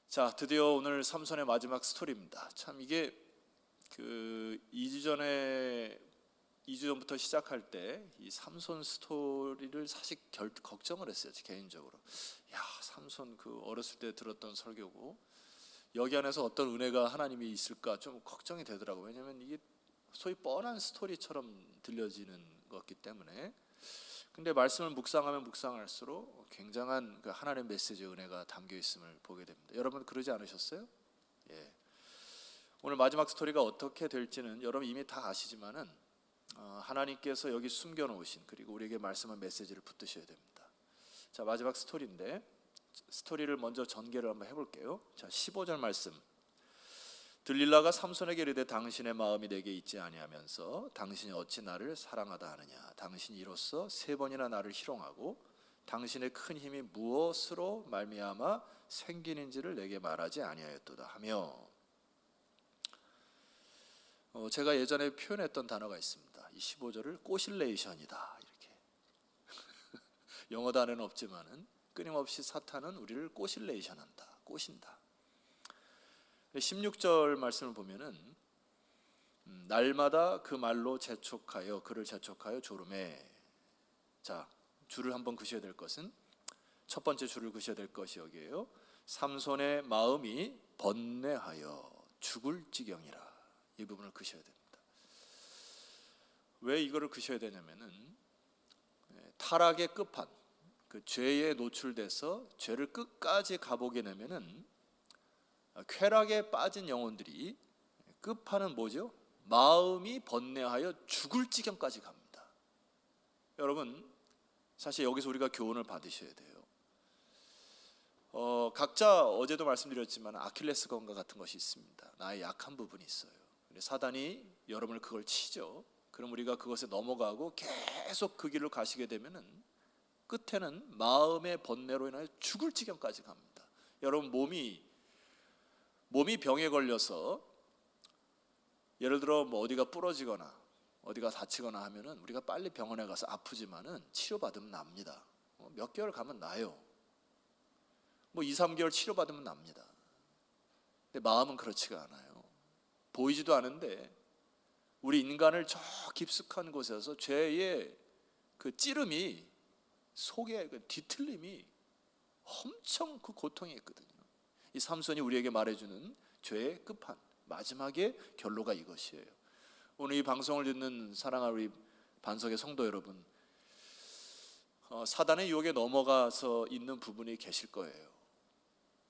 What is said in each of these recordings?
자, 드디어 오늘 삼손의 마지막 스토리입니다. 참 이게 2주 전부터 시작할 때 이 삼손 스토리를 사실 걱정을 했어요. 개인적으로. 야, 삼손 어렸을 때 들었던 설교고 여기 안에서 어떤 은혜가 하나님이 있을까 좀 걱정이 되더라고요. 왜냐하면 이게 소위 뻔한 스토리처럼 들려지는 것이기 때문에. 근데 말씀을 묵상하면 묵상할수록 굉장한 하나님의 메시지의 은혜가 담겨 있음을 보게 됩니다. 여러분 그러지 않으셨어요? 예. 오늘 마지막 스토리가 어떻게 될지는 여러분 이미 다 아시지만은 하나님께서 여기 숨겨놓으신 그리고 우리에게 말씀한 메시지를 붙드셔야 됩니다. 자, 마지막 스토리인데 스토리를 먼저 전개를 한번 해볼게요. 자, 15절 말씀. 들릴라가 삼손에게 이르되 당신의 마음이 내게 있지 아니하면서 당신이 어찌 나를 사랑하다 하느냐. 당신이 이로써 3번이나 나를 희롱하고 당신의 큰 힘이 무엇으로 말미암아 생기는지를 내게 말하지 아니하였도다 하며, 제가 예전에 표현했던 단어가 있습니다. 이 15절을 꼬실레이션이다 이렇게. 영어 단어는 없지만은 끊임없이 사탄은 우리를 꼬실레이션한다, 꼬신다. 16절 말씀을 보면은 날마다 그 말로 재촉하여 그를 재촉하여 조르매. 자, 줄을 한번 그셔야 될 것은 첫 번째 줄을 그셔야 될 것이 여기에요. 삼손의 마음이 번뇌하여 죽을 지경이라. 이 부분을 그셔야 됩니다. 왜 이거를 그셔야 되냐면은 타락의 끝판, 그 죄에 노출돼서 죄를 끝까지 가보게 되면은 쾌락에 빠진 영혼들이 끝판은 뭐죠? 마음이 번뇌하여 죽을 지경까지 갑니다. 여러분 사실 여기서 우리가 교훈을 받으셔야 돼요. 각자 어제도 말씀드렸지만 아킬레스건과 같은 것이 있습니다. 나의 약한 부분이 있어요. 사단이 여러분을 그걸 치죠. 그럼 우리가 그것에 넘어가고 계속 그 길로 가시게 되면은 끝에는 마음의 번뇌로 인하여 죽을 지경까지 갑니다. 여러분 몸이 병에 걸려서 예를 들어 어디가 부러지거나 어디가 다치거나 하면은 우리가 빨리 병원에 가서 아프지만은 치료받으면 납니다. 몇 개월 가면 나요. 2, 3개월 치료받으면 납니다. 근데 마음은 그렇지가 않아요. 보이지도 않은데 우리 인간을 저 깊숙한 곳에서 죄의 그 찌름이 속에 그 뒤틀림이 엄청 그 고통이 있거든요. 이 삼손이 우리에게 말해주는 죄의 끝판, 마지막의 결로가 이것이에요. 오늘 이 방송을 듣는 사랑하는 우리 반석의 성도 여러분, 사단의 유혹에 넘어가서 있는 부분이 계실 거예요.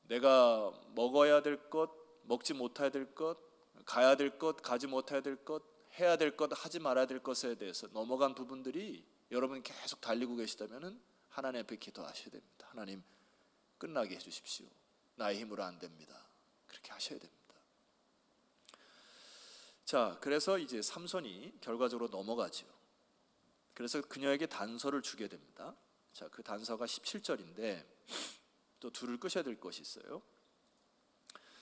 내가 먹어야 될 것, 먹지 못해야 될 것, 가야 될 것, 가지 못해야 될 것, 해야 될 것, 하지 말아야 될 것에 대해서 넘어간 부분들이 여러분 계속 달리고 계시다면 하나님 앞에 기도하셔야 됩니다. 하나님 끝나게 해주십시오. 나의 힘으로 안 됩니다. 그렇게 하셔야 됩니다. 자, 그래서 이제 삼손이 결과적으로 넘어가죠. 그래서 그녀에게 단서를 주게 됩니다. 자, 그 단서가 17절인데 또 둘을 끄셔야 될 것이 있어요.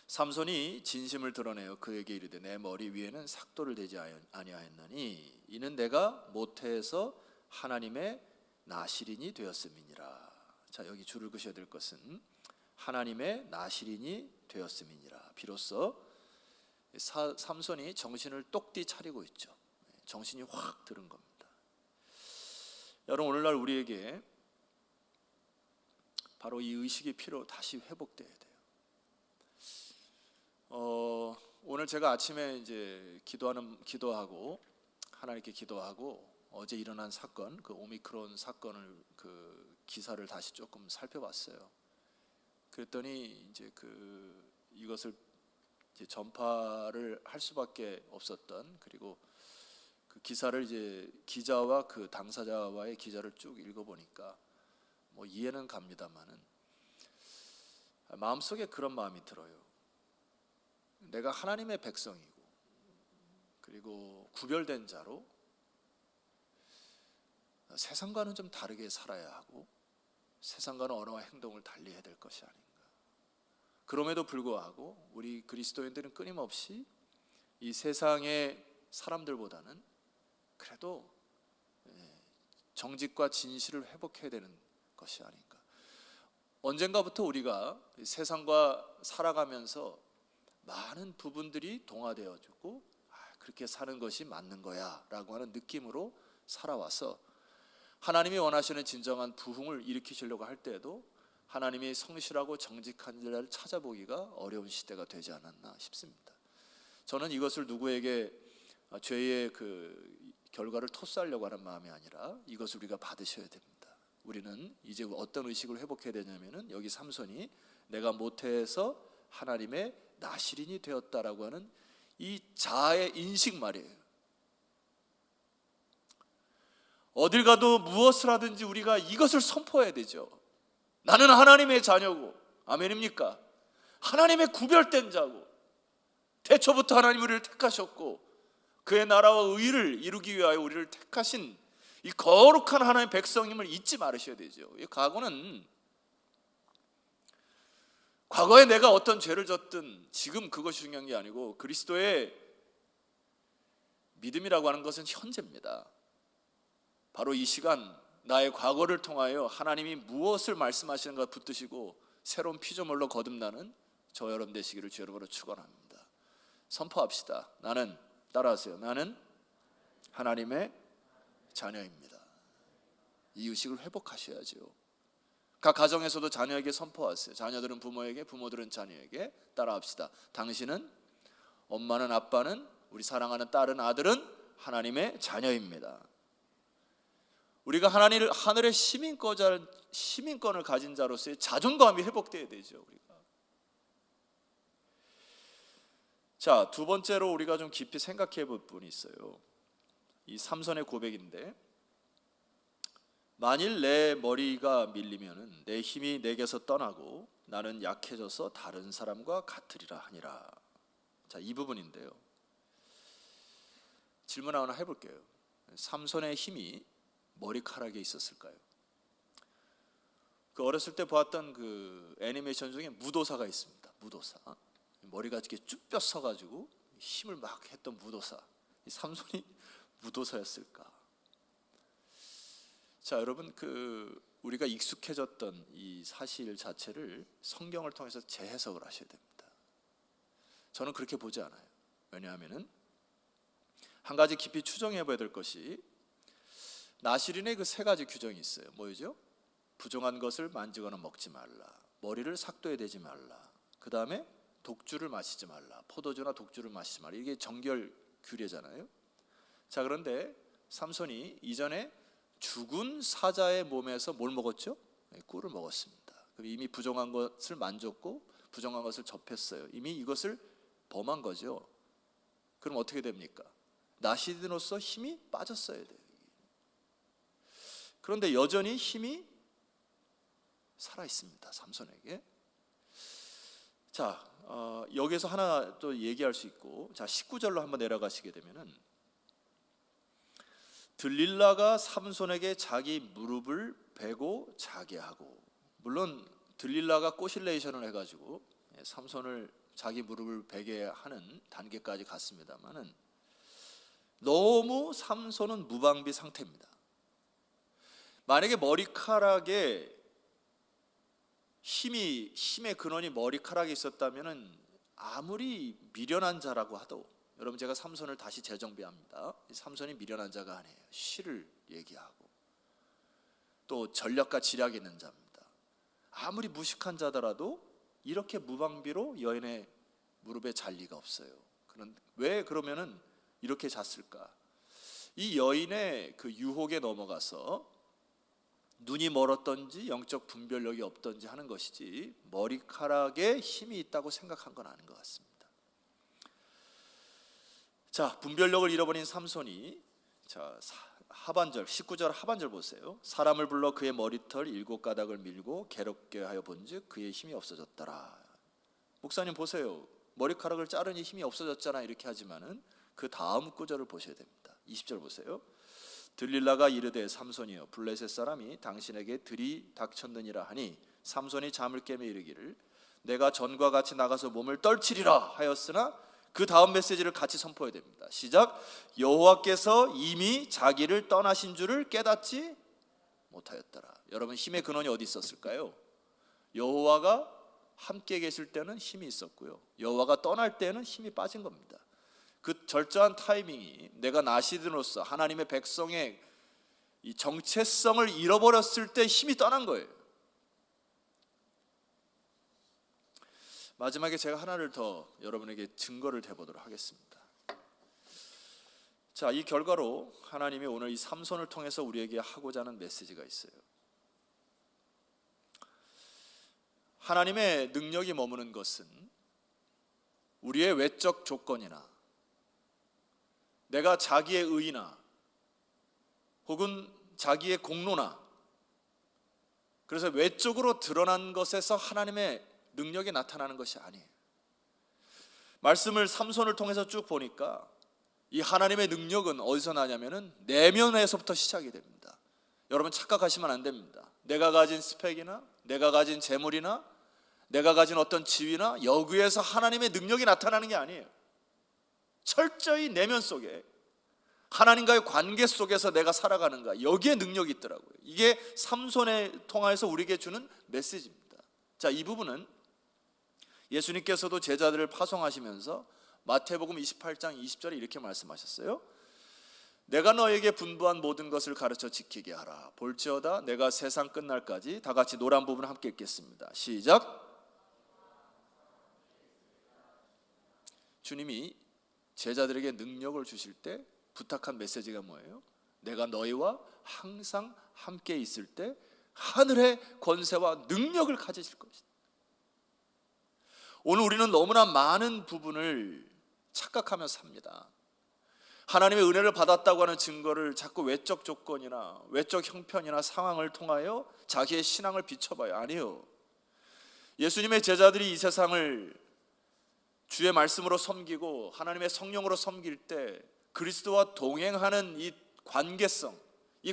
삼손이 진심을 드러내어 그에게 이르되 내 머리 위에는 삭도를 대지 아니하였나니 이는 내가 모태에서 하나님의 나실인이 되었음이니라. 자, 여기 줄을 그셔야 될 것은 하나님의 나실인이 되었음이니라. 비로소 삼손이 정신을 똑띠 차리고 있죠. 정신이 확 들은 겁니다. 여러분 오늘날 우리에게 바로 이 의식이 다시 회복돼야 돼요. 오늘 제가 아침에 이제 기도하고 하나님께 기도하고 어제 일어난 사건, 그 오미크론 사건을 그 기사를 다시 조금 살펴봤어요. 그랬더니 이제 이것을 이제 전파를 할 수밖에 없었던, 그리고 그 기사를 이제 기자와 그 당사자와의 기자를 쭉 읽어보니까 이해는 갑니다만은 마음속에 그런 마음이 들어요. 내가 하나님의 백성이고 그리고 구별된 자로 세상과는 좀 다르게 살아야 하고 세상과는 언어와 행동을 달리해야 될 것이 아닌가. 그럼에도 불구하고 우리 그리스도인들은 끊임없이 이 세상의 사람들보다는 그래도 정직과 진실을 회복해야 되는 것이 아닌가. 언젠가부터 우리가 세상과 살아가면서 많은 부분들이 동화되어지고 그렇게 사는 것이 맞는 거야 라고 하는 느낌으로 살아와서 하나님이 원하시는 진정한 부흥을 일으키시려고 할 때에도 하나님이 성실하고 정직한 자를 찾아보기가 어려운 시대가 되지 않았나 싶습니다. 저는 이것을 누구에게 죄의 그 결과를 토스하려고 하는 마음이 아니라 이것을 우리가 받으셔야 됩니다. 우리는 이제 어떤 의식을 회복해야 되냐면은 여기 삼손이 내가 모태에서 하나님의 나실인이 되었다라고 하는 이 자아의 인식 말이에요. 어딜 가도 무엇을 하든지 우리가 이것을 선포해야 되죠. 나는 하나님의 자녀고, 아멘입니까? 하나님의 구별된 자고, 태초부터 하나님 우리를 택하셨고 그의 나라와 의를 이루기 위하여 우리를 택하신 이 거룩한 하나님의 백성임을 잊지 말으셔야 되죠. 이 과거에 내가 어떤 죄를 졌든 지금 그것이 중요한 게 아니고 그리스도의 믿음이라고 하는 것은 현재입니다. 바로 이 시간 나의 과거를 통하여 하나님이 무엇을 말씀하시는가 붙드시고 새로운 피조물로 거듭나는 저 여러분 되시기를 주 여러분으로 축원합니다. 선포합시다. 따라하세요. 나는 하나님의 자녀입니다. 이 의식을 회복하셔야죠. 각 가정에서도 자녀에게 선포하세요. 자녀들은 부모에게, 부모들은 자녀에게. 따라합시다. 당신은, 엄마는, 아빠는, 우리 사랑하는 딸은, 아들은 하나님의 자녀입니다. 우리가 하늘의 시민권을 가진 자로서의 자존감이 회복돼야 되죠. 우리가. 자, 두 번째로 우리가 좀 깊이 생각해 볼 부분이 있어요. 이 삼손의 고백인데, 만일 내 머리가 밀리면은 내 힘이 내게서 떠나고 나는 약해져서 다른 사람과 같으리라 하니라. 자, 이 부분인데요. 질문 하나 해볼게요. 삼손의 힘이 머리카락에 있었을까요? 그 어렸을 때 보았던 그 애니메이션 중에 무도사가 있습니다. 무도사. 머리가 이렇게 쭉 뼈서가지고 힘을 막 했던 무도사. 이 삼손이 무도사였을까? 자, 여러분, 우리가 익숙해졌던 이 사실 자체를 성경을 통해서 재해석을 하셔야 됩니다. 저는 그렇게 보지 않아요. 왜냐하면은 한 가지 깊이 추정해 봐야 될 것이 나실인의 그 세 가지 규정이 있어요. 뭐죠? 부정한 것을 만지거나 먹지 말라. 머리를 삭도에 대지 말라. 그 다음에 독주를 마시지 말라. 포도주나 독주를 마시지 말라. 이게 정결 규례잖아요. 자, 그런데 삼손이 이전에 죽은 사자의 몸에서 뭘 먹었죠? 꿀을 먹었습니다. 그럼 이미 부정한 것을 만졌고 부정한 것을 접했어요. 이미 이것을 범한 거죠. 그럼 어떻게 됩니까? 나시린으로서 힘이 빠졌어야 돼요. 그런데 여전히 힘이 살아 있습니다. 삼손에게. 자, 여기서 하나 또 얘기할 수 있고, 자, 19절로 한번 내려가시게 되면은 들릴라가 삼손에게 자기 무릎을 베고 자게 하고, 물론 들릴라가 꼬실레이션을 해가지고 삼손을 자기 무릎을 베게 하는 단계까지 갔습니다만은 너무 삼손은 무방비 상태입니다. 만약에 머리카락에 힘의 근원이 머리카락에 있었다면은 아무리 미련한 자라고 하도, 여러분 제가 삼손을 다시 재정비합니다. 삼손이 미련한 자가 아니에요. 시를 얘기하고 또 전략과 지략이 있는 자입니다. 아무리 무식한 자더라도 이렇게 무방비로 여인의 무릎에 잘 리가 없어요. 왜 그러면은 이렇게 잤을까? 이 여인의 그 유혹에 넘어가서 눈이 멀었던지 영적 분별력이 없던지 하는 것이지 머리카락에 힘이 있다고 생각한 건 아닌 것 같습니다. 자, 분별력을 잃어버린 삼손이, 자, 하반절 19절 하반절 보세요. 사람을 불러 그의 머리털 7가닥을 밀고 괴롭게 하여 본즉 그의 힘이 없어졌더라. 목사님 보세요. 머리카락을 자르니 힘이 없어졌잖아 이렇게 하지만은 그 다음 구절을 보셔야 됩니다. 20절 보세요. 들릴라가 이르되 삼손이여 블레셋 사람이 당신에게 들이 닥쳤느니라 하니 삼손이 잠을 깨며 이르기를 내가 전과 같이 나가서 몸을 떨치리라 하였으나, 그 다음 메시지를 같이 선포해야 됩니다. 시작. 여호와께서 이미 자기를 떠나신 줄을 깨닫지 못하였더라. 여러분, 힘의 근원이 어디 있었을까요? 여호와가 함께 계실 때는 힘이 있었고요, 여호와가 떠날 때는 힘이 빠진 겁니다. 그 절저한 타이밍이 내가 나시든으로서 하나님의 백성의 이 정체성을 잃어버렸을 때 힘이 떠난 거예요. 마지막에 제가 하나를 더 여러분에게 증거를 대보도록 하겠습니다. 자, 이 결과로 하나님이 오늘 이 삼손을 통해서 우리에게 하고자 하는 메시지가 있어요. 하나님의 능력이 머무는 것은 우리의 외적 조건이나 내가 자기의 의나 혹은 자기의 공로나, 그래서 외적으로 드러난 것에서 하나님의 능력이 나타나는 것이 아니에요. 말씀을 삼손을 통해서 쭉 보니까 이 하나님의 능력은 어디서 나냐면은 내면에서부터 시작이 됩니다. 여러분 착각하시면 안 됩니다. 내가 가진 스펙이나 내가 가진 재물이나 내가 가진 어떤 지위나 여기에서 하나님의 능력이 나타나는 게 아니에요. 철저히 내면 속에 하나님과의 관계 속에서 내가 살아가는가, 여기에 능력이 있더라고요. 이게 삼손에 통해서 우리에게 주는 메시지입니다. 자, 이 부분은 예수님께서도 제자들을 파송하시면서 마태복음 28장 20절에 이렇게 말씀하셨어요. 내가 너에게 분부한 모든 것을 가르쳐 지키게 하라. 볼지어다 내가 세상 끝날까지. 다 같이 노란 부분 함께 읽겠습니다. 시작. 주님이 제자들에게 능력을 주실 때 부탁한 메시지가 뭐예요? 내가 너희와 항상 함께 있을 때 하늘의 권세와 능력을 가지실 것이다. 오늘 우리는 너무나 많은 부분을 착각하며 삽니다. 하나님의 은혜를 받았다고 하는 증거를 자꾸 외적 조건이나 외적 형편이나 상황을 통하여 자기의 신앙을 비춰봐요. 아니요. 예수님의 제자들이 이 세상을 주의 말씀으로 섬기고 하나님의 성령으로 섬길 때 그리스도와 동행하는 이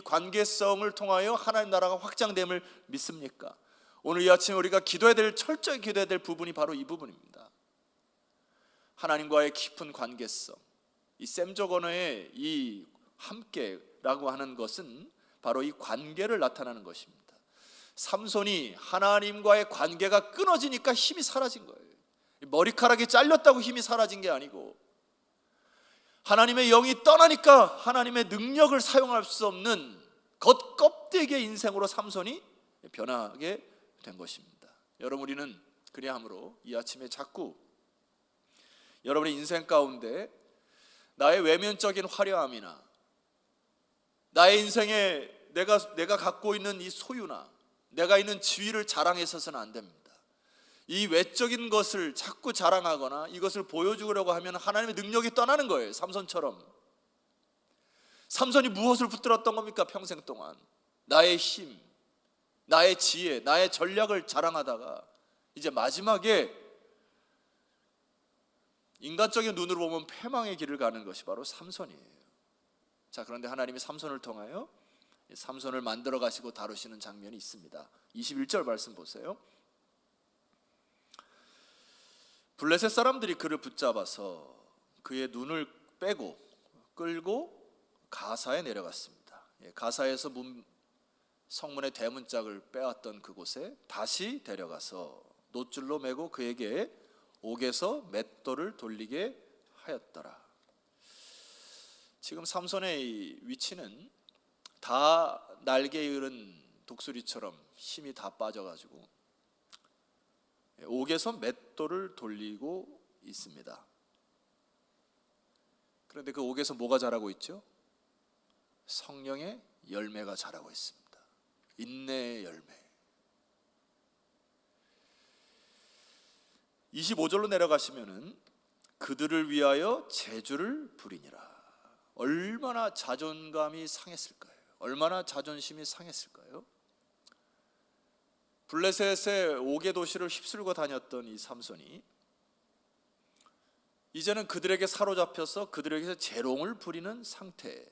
관계성을 통하여 하나님 나라가 확장됨을 믿습니까? 오늘 이 아침에 우리가 철저히 기도해야 될 부분이 바로 이 부분입니다. 하나님과의 깊은 관계성, 이 샘적 언어의 이 함께라고 하는 것은 바로 이 관계를 나타나는 것입니다. 삼손이 하나님과의 관계가 끊어지니까 힘이 사라진 거예요. 머리카락이 잘렸다고 힘이 사라진 게 아니고 하나님의 영이 떠나니까 하나님의 능력을 사용할 수 없는 겉껍데기의 인생으로 삼손이 변하게 된 것입니다. 여러분, 우리는 그리함으로 이 아침에 자꾸 여러분의 인생 가운데 나의 외면적인 화려함이나 나의 인생에 내가 갖고 있는 이 소유나 내가 있는 지위를 자랑해서는 안 됩니다. 이 외적인 것을 자꾸 자랑하거나 이것을 보여주려고 하면 하나님의 능력이 떠나는 거예요. 삼손처럼. 삼손이 무엇을 붙들었던 겁니까? 평생 동안 나의 힘, 나의 지혜, 나의 전략을 자랑하다가 이제 마지막에 인간적인 눈으로 보면 패망의 길을 가는 것이 바로 삼손이에요. 자, 그런데 하나님이 삼손을 통하여 삼손을 만들어 가시고 다루시는 장면이 있습니다. 21절 말씀 보세요. 블레셋 사람들이 그를 붙잡아서 그의 눈을 빼고 끌고 가사에 내려갔습니다. 가사에서 성문의 대문짝을 빼왔던 그곳에 다시 데려가서 놋줄로 매고 그에게 옥에서 맷돌을 돌리게 하였더라. 지금 삼손의 위치는 다 날개 잃은 독수리처럼 힘이 다 빠져가지고 옥에서 맷돌을 돌리고 있습니다. 그런데 그 옥에서 뭐가 자라고 있죠? 성령의 열매가 자라고 있습니다. 인내의 열매. 25절로 내려가시면은 그들을 위하여 제주를 부리니라. 얼마나 자존감이 상했을까요? 얼마나 자존심이 상했을까요? 블레셋의 5개 도시를 휩쓸고 다녔던 이 삼손이 이제는 그들에게 사로잡혀서 그들에게서 재롱을 부리는 상태.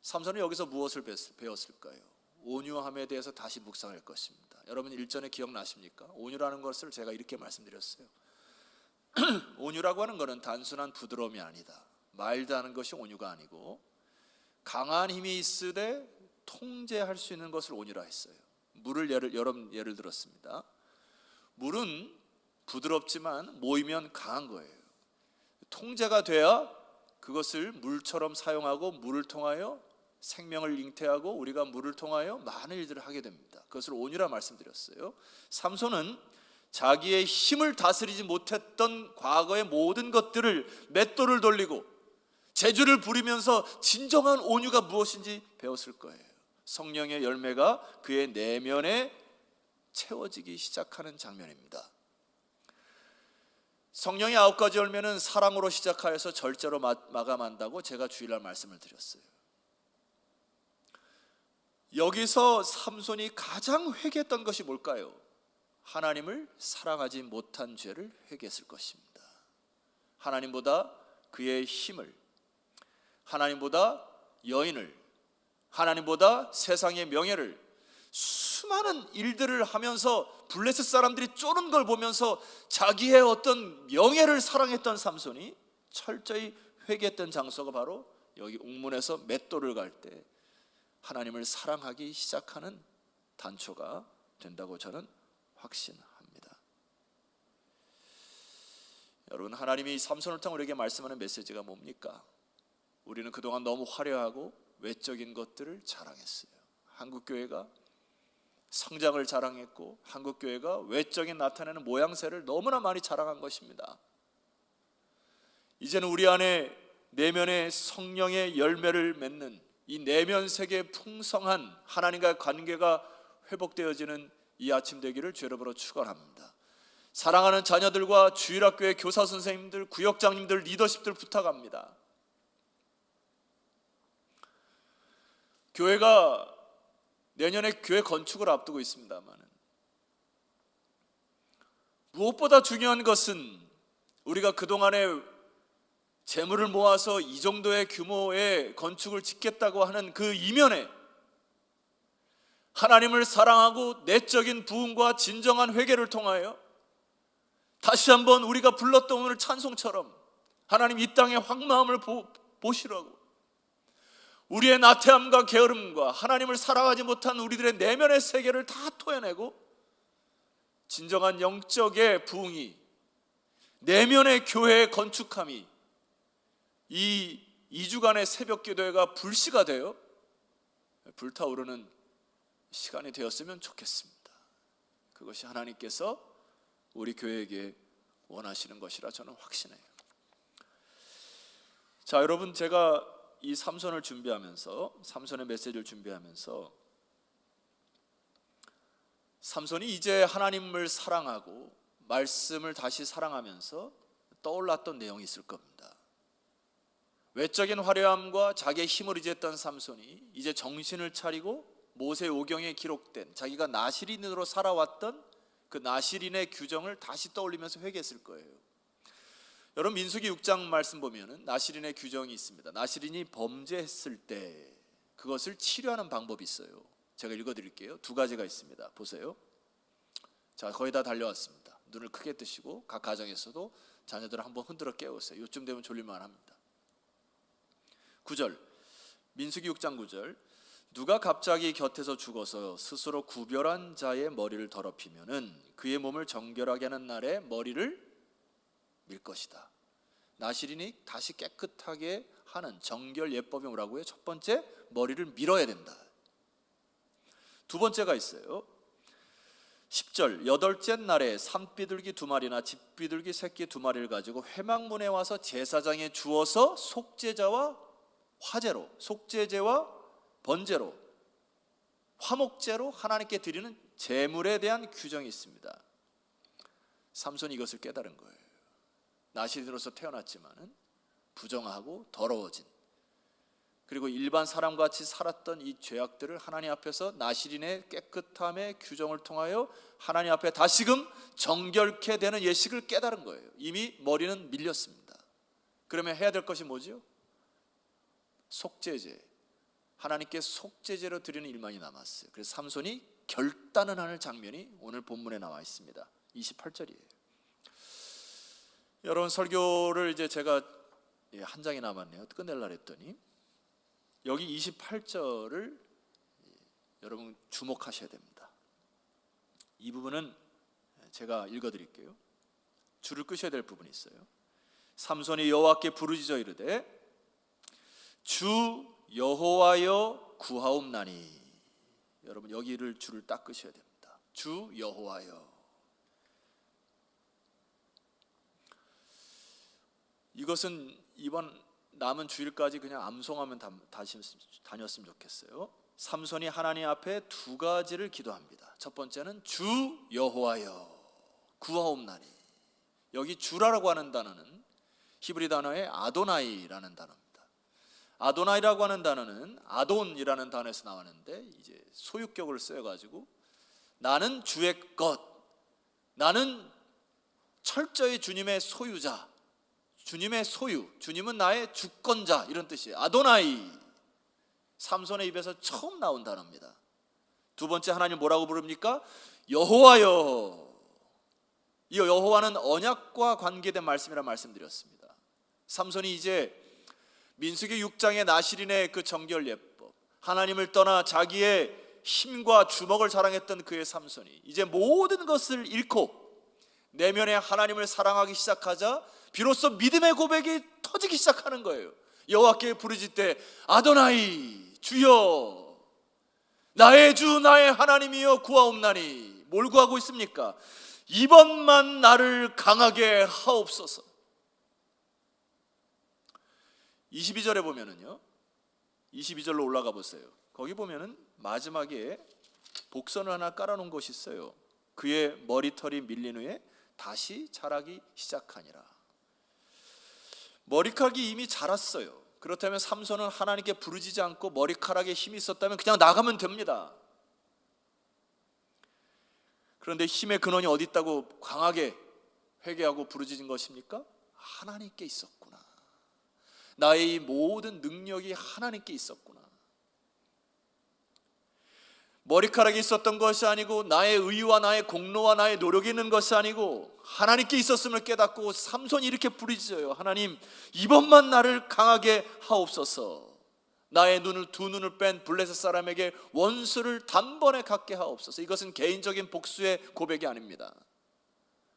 삼손은 여기서 무엇을 배웠을까요? 온유함에 대해서 다시 묵상할 것입니다. 여러분 일전에 기억나십니까? 온유라는 것을 제가 이렇게 말씀드렸어요. 온유라고 하는 것은 단순한 부드러움이 아니다. 마일드하는 것이 온유가 아니고 강한 힘이 있으되 통제할 수 있는 것을 온유라 했어요. 여러 예를 들었습니다. 물은 부드럽지만 모이면 강한 거예요. 통제가 돼야 그것을 물처럼 사용하고 물을 통하여 생명을 잉태하고 우리가 물을 통하여 많은 일들을 하게 됩니다. 그것을 온유라 말씀드렸어요. 삼손은 자기의 힘을 다스리지 못했던 과거의 모든 것들을 맷돌을 돌리고 재주를 부리면서 진정한 온유가 무엇인지 배웠을 거예요. 성령의 열매가 그의 내면에 채워지기 시작하는 장면입니다. 성령의 9가지 열매는 사랑으로 시작하여서 절제로 마감한다고 제가 주일날 말씀을 드렸어요. 여기서 삼손이 가장 회개했던 것이 뭘까요? 하나님을 사랑하지 못한 죄를 회개했을 것입니다. 하나님보다 그의 힘을, 하나님보다 여인을, 하나님보다 세상의 명예를, 수많은 일들을 하면서 블레셋 사람들이 쪼는 걸 보면서 자기의 어떤 명예를 사랑했던 삼손이 철저히 회개했던 장소가 바로 여기 옥문에서 맷돌을 갈 때 하나님을 사랑하기 시작하는 단초가 된다고 저는 확신합니다. 여러분, 하나님이 삼손을 통해 우리에게 말씀하는 메시지가 뭡니까? 우리는 그동안 너무 화려하고 외적인 것들을 자랑했어요. 한국교회가 성장을 자랑했고 한국교회가 외적인 나타내는 모양새를 너무나 많이 자랑한 것입니다. 이제는 우리 안에 내면의 성령의 열매를 맺는 이 내면 세계의 풍성한 하나님과의 관계가 회복되어지는 이 아침 되기를 주 여러분으로 축원합니다. 사랑하는 자녀들과 주일학교의 교사 선생님들, 구역장님들, 리더십들 부탁합니다. 교회가 내년에 교회 건축을 앞두고 있습니다만 무엇보다 중요한 것은 우리가 그동안에 재물을 모아서 이 정도의 규모의 건축을 짓겠다고 하는 그 이면에 하나님을 사랑하고 내적인 부흥과 진정한 회개를 통하여 다시 한번 우리가 불렀던 오늘 찬송처럼 하나님 이 땅의 황마음을 보시라고 우리의 나태함과 게으름과 하나님을 사랑하지 못한 우리들의 내면의 세계를 다 토해내고 진정한 영적의 부흥이, 내면의 교회의 건축함이 이 2주간의 새벽 기도회가 불씨가 되어 불타오르는 시간이 되었으면 좋겠습니다. 그것이 하나님께서 우리 교회에게 원하시는 것이라 저는 확신해요. 자, 여러분, 제가 이 삼손을 준비하면서, 삼손의 메시지를 준비하면서 삼손이 이제 하나님을 사랑하고 말씀을 다시 사랑하면서 떠올랐던 내용이 있을 겁니다. 외적인 화려함과 자기의 힘을 의지했던 삼손이 이제 정신을 차리고 모세오경에 기록된 자기가 나시린으로 살아왔던 그 나시린의 규정을 다시 떠올리면서 회개했을 거예요. 여러분, 민수기 6장 말씀 보면은 나시린의 규정이 있습니다. 나시린이 범죄했을 때 그것을 치료하는 방법이 있어요. 제가 읽어드릴게요. 2가지가 있습니다. 보세요. 자, 거의 다 달려왔습니다. 눈을 크게 뜨시고 각 가정에서도 자녀들을 한번 흔들어 깨우세요. 요쯤 되면 졸릴만 합니다. 9절, 민수기 6장 9절, 누가 갑자기 곁에서 죽어서 스스로 구별한 자의 머리를 더럽히면은 그의 몸을 정결하게 하는 날에 머리를 밀 것이다. 나시린이 다시 깨끗하게 하는 정결 예법이 뭐라고요? 첫 번째, 머리를 밀어야 된다. 2번째가 있어요. 10절, 8째 날에 산비둘기 2마리나 집비둘기 새끼 2마리를 가지고 회막문에 와서 제사장에 주어서 속죄제와 화제로, 속죄제와 번제로, 화목제로 하나님께 드리는 제물에 대한 규정이 있습니다. 삼손이 이것을 깨달은 거예요. 나시린으로서 태어났지만은 부정하고 더러워진, 그리고 일반 사람과 같이 살았던 이 죄악들을 하나님 앞에서 나시린의 깨끗함의 규정을 통하여 하나님 앞에 다시금 정결케 되는 예식을 깨달은 거예요. 이미 머리는 밀렸습니다. 그러면 해야 될 것이 뭐지요? 속죄제, 하나님께 속죄제로 드리는 일만이 남았어요. 그래서 삼손이 결단을 하는 장면이 오늘 본문에 나와 있습니다. 28절이에요. 여러분, 설교를 이제 제가 한 장이 남았네요. 끝낼라 했더니 여기 28절을 여러분 주목하셔야 됩니다. 이 부분은 제가 읽어드릴게요. 줄을 끄셔야 될 부분이 있어요. 삼손이 여호와께 부르짖어 이르되 주 여호와여 구하옵나니. 여러분 여기를 줄을 딱 끄셔야 됩니다. 주 여호와여. 이것은 이번 남은 주일까지 그냥 암송하면 다녔으면 좋겠어요. 삼손이 하나님 앞에 두 가지를 기도합니다. 첫 번째는 주 여호와여 구하옵나니. 여기 주라고 하는 단어는 히브리 단어의 아도나이라는 단어입니다. 아도나이라고 하는 단어는 아돈이라는 단어에서 나왔는데 이제 소유격을 써가지고 나는 주의 것, 나는 철저히 주님의 소유자, 주님의 소유, 주님은 나의 주권자, 이런 뜻이에요. 아도나이. 삼손의 입에서 처음 나온 단어입니다. 두 번째 하나님 뭐라고 부릅니까? 여호와여. 이 여호와는 언약과 관계된 말씀이라 말씀드렸습니다. 삼손이 이제 민수기 6장의 나실인의 그 정결 예법, 하나님을 떠나 자기의 힘과 주먹을 자랑했던 그의 삼손이 이제 모든 것을 잃고 내면에 하나님을 사랑하기 시작하자 비로소 믿음의 고백이 터지기 시작하는 거예요. 여호와께 부르짖되 아도나이 주여 나의 주 나의 하나님이여 구하옵나니. 뭘 구하고 있습니까? 이번만 나를 강하게 하옵소서. 22절에 보면은요, 22절로 올라가 보세요. 거기 보면은 마지막에 복선을 하나 깔아놓은 것이 있어요. 그의 머리털이 밀린 후에 다시 자라기 시작하니라. 머리카락이 이미 자랐어요. 그렇다면 삼손은 하나님께 부르짖지 않고 머리카락에 힘이 있었다면 그냥 나가면 됩니다. 그런데 힘의 근원이 어디 있다고 강하게 회개하고 부르짖은 것입니까? 하나님께 있었구나. 나의 이 모든 능력이 하나님께 있었구나. 머리카락이 있었던 것이 아니고 나의 의와 나의 공로와 나의 노력이 있는 것이 아니고 하나님께 있었음을 깨닫고 삼손이 이렇게 부르짖어요. 하나님 이번만 나를 강하게 하옵소서. 나의 두 눈을 뺀 블레셋 사람에게 원수를 단번에 갖게 하옵소서. 이것은 개인적인 복수의 고백이 아닙니다.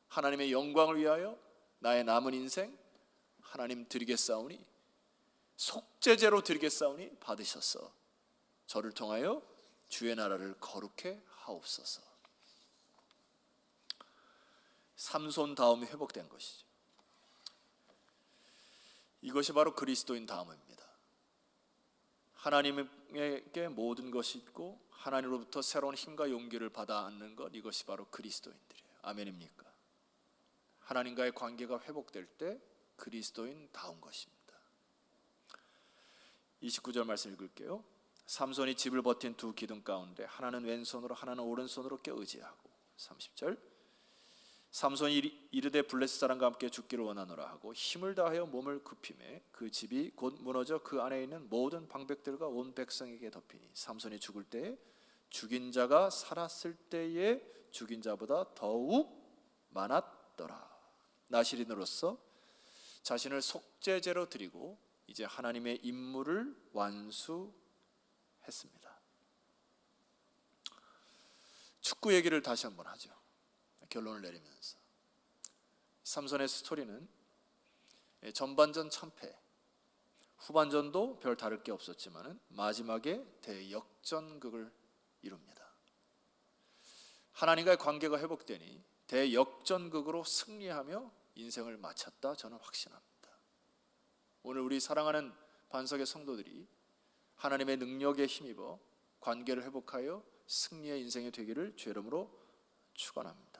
하나님의 영광을 위하여 나의 남은 인생 하나님 드리겠사오니, 속죄제로 드리겠사오니 받으셔서 저를 통하여 주의 나라를 거룩해 하옵소서. 삼손 다음이 회복된 것이죠. 이것이 바로 그리스도인 다음입니다. 하나님에게 모든 것이 있고 하나님으로부터 새로운 힘과 용기를 받아 안는 것, 이것이 바로 그리스도인들이에요. 아멘입니까? 하나님과의 관계가 회복될 때 그리스도인 다운 것입니다. 29절 말씀 읽을게요. 삼손이 집을 버틴 두 기둥 가운데 하나는 왼손으로 하나는 오른손으로 껴 의지하고. 30절 삼손이 이르되 블레셋 사람과 함께 죽기를 원하노라 하고 힘을 다하여 몸을 굽히매 그 집이 곧 무너져 그 안에 있는 모든 방백들과 온 백성에게 덮이니 삼손이 죽을 때에 죽인 자가 살았을 때에 죽인 자보다 더욱 많았더라. 나실인으로서 자신을 속죄제로 드리고 이제 하나님의 임무를 완수했습니다. 축구 얘기를 다시 한번 하죠. 결론을 내리면서 삼손의 스토리는 전반전 참패, 후반전도 별 다를 게 없었지만 마지막에 대역전극을 이룹니다. 하나님과의 관계가 회복되니 대역전극으로 승리하며 인생을 마쳤다, 저는 확신합니다. 오늘 우리 사랑하는 반석의 성도들이 하나님의 능력에 힘입어 관계를 회복하여 승리의 인생이 되기를 주의 이름으로 축원합니다.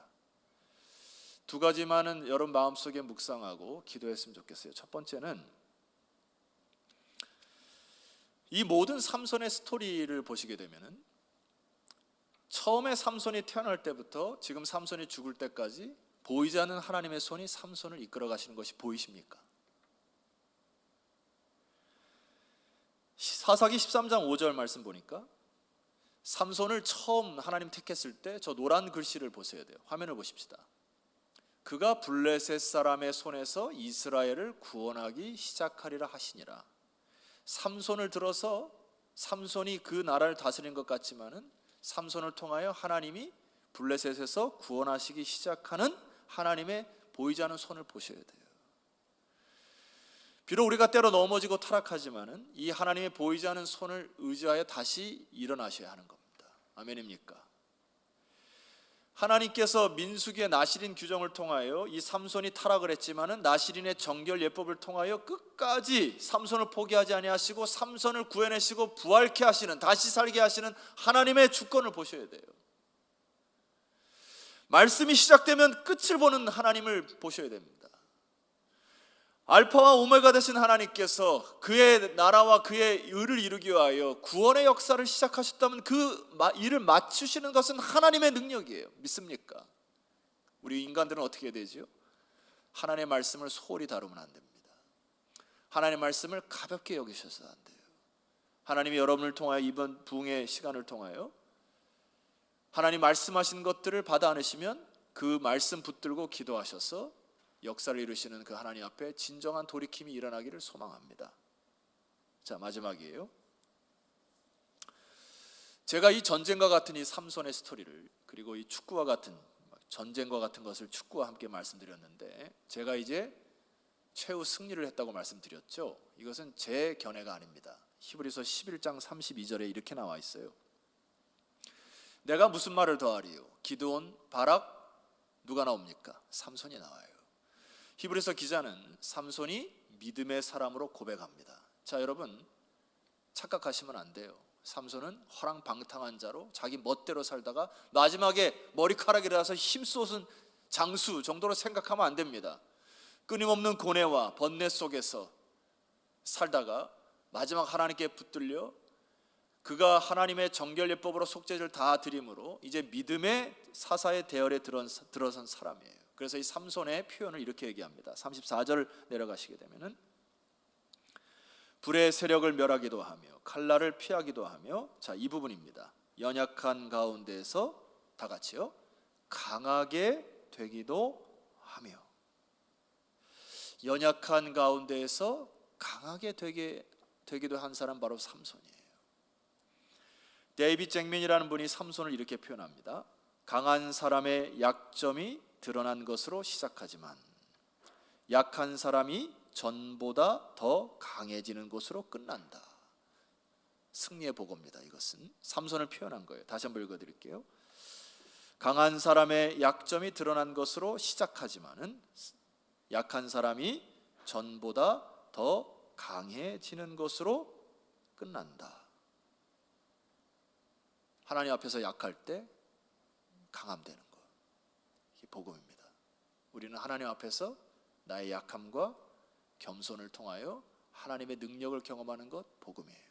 두 가지만은 여러분 마음속에 묵상하고 기도했으면 좋겠어요. 첫 번째는 이 모든 삼손의 스토리를 보시게 되면은 처음에 삼손이 태어날 때부터 지금 삼손이 죽을 때까지 보이지 않는 하나님의 손이 삼손을 이끌어 가시는 것이 보이십니까? 사사기 13장 5절 말씀 보니까 삼손을 처음 하나님 택했을 때 저 노란 글씨를 보셔야 돼요. 화면을 보십시다. 그가 블레셋 사람의 손에서 이스라엘을 구원하기 시작하리라 하시니라. 삼손을 들어서 삼손이 그 나라를 다스린 것 같지만은 삼손을 통하여 하나님이 블레셋에서 구원하시기 시작하는 하나님의 보이지 않는 손을 보셔야 돼요. 비록 우리가 때로 넘어지고 타락하지만은 이 하나님의 보이지 않는 손을 의지하여 다시 일어나셔야 하는 겁니다. 아멘입니까? 하나님께서 민수기의 나실인 규정을 통하여 이 삼손이 타락을 했지만은 나실인의 정결 예법을 통하여 끝까지 삼손을 포기하지 아니하시고 삼손을 구해내시고 부활케 하시는, 다시 살게 하시는 하나님의 주권을 보셔야 돼요. 말씀이 시작되면 끝을 보는 하나님을 보셔야 됩니다. 알파와 오메가 되신 하나님께서 그의 나라와 그의 의를 이루기 위하여 구원의 역사를 시작하셨다면 그 일을 마치시는 것은 하나님의 능력이에요. 믿습니까? 우리 인간들은 어떻게 해야 되죠? 하나님의 말씀을 소홀히 다루면 안 됩니다. 하나님의 말씀을 가볍게 여기셔서 안 돼요. 하나님이 여러분을 통하여 이번 부흥의 시간을 통하여 하나님 말씀하신 것들을 받아 안으시면 그 말씀 붙들고 기도하셔서 역사를 이루시는 그 하나님 앞에 진정한 돌이킴이 일어나기를 소망합니다. 자, 마지막이에요. 제가 이 전쟁과 같은 이 삼손의 스토리를, 그리고 이 축구와 같은 전쟁과 같은 것을 축구와 함께 말씀드렸는데, 제가 이제 최후 승리를 했다고 말씀드렸죠. 이것은 제 견해가 아닙니다. 히브리서 11장 32절에 이렇게 나와 있어요. 내가 무슨 말을 더하리요? 기드온, 바락, 누가 나옵니까? 삼손이 나와요. 히브리서 기자는 삼손이 믿음의 사람으로 고백합니다. 자, 여러분 착각하시면 안 돼요. 삼손은 허랑방탕한 자로 자기 멋대로 살다가 마지막에 머리카락이라서 힘쏟은 장수 정도로 생각하면 안 됩니다. 끊임없는 고뇌와 번뇌 속에서 살다가 마지막 하나님께 붙들려 그가 하나님의 정결예법으로 속죄를 다 드림으로 이제 믿음의 사사의 대열에 들어선 사람이에요. 그래서 이 삼손의 표현을 이렇게 얘기합니다. 34절 내려가시게 되면은 불의 세력을 멸하기도 하며 칼날을 피하기도 하며, 자, 이 부분입니다. 연약한 가운데에서 다 같이요, 강하게 되기도 하며. 연약한 가운데에서 강하게 되기도 한 사람 바로 삼손이에요. 데이빗 잭민이라는 분이 삼손을 이렇게 표현합니다. 강한 사람의 약점이 드러난 것으로 시작하지만 약한 사람이 전보다 더 강해지는 것으로 끝난다. 승리의 보고입니다. 이것은 삼손을 표현한 거예요. 다시 한번 읽어드릴게요. 강한 사람의 약점이 드러난 것으로 시작하지만은 약한 사람이 전보다 더 강해지는 것으로 끝난다. 하나님 앞에서 약할 때 강함되는 것, 이게 복음입니다. 우리는 하나님 앞에서 나의 약함과 겸손을 통하여 하나님의 능력을 경험하는 것, 복음이에요.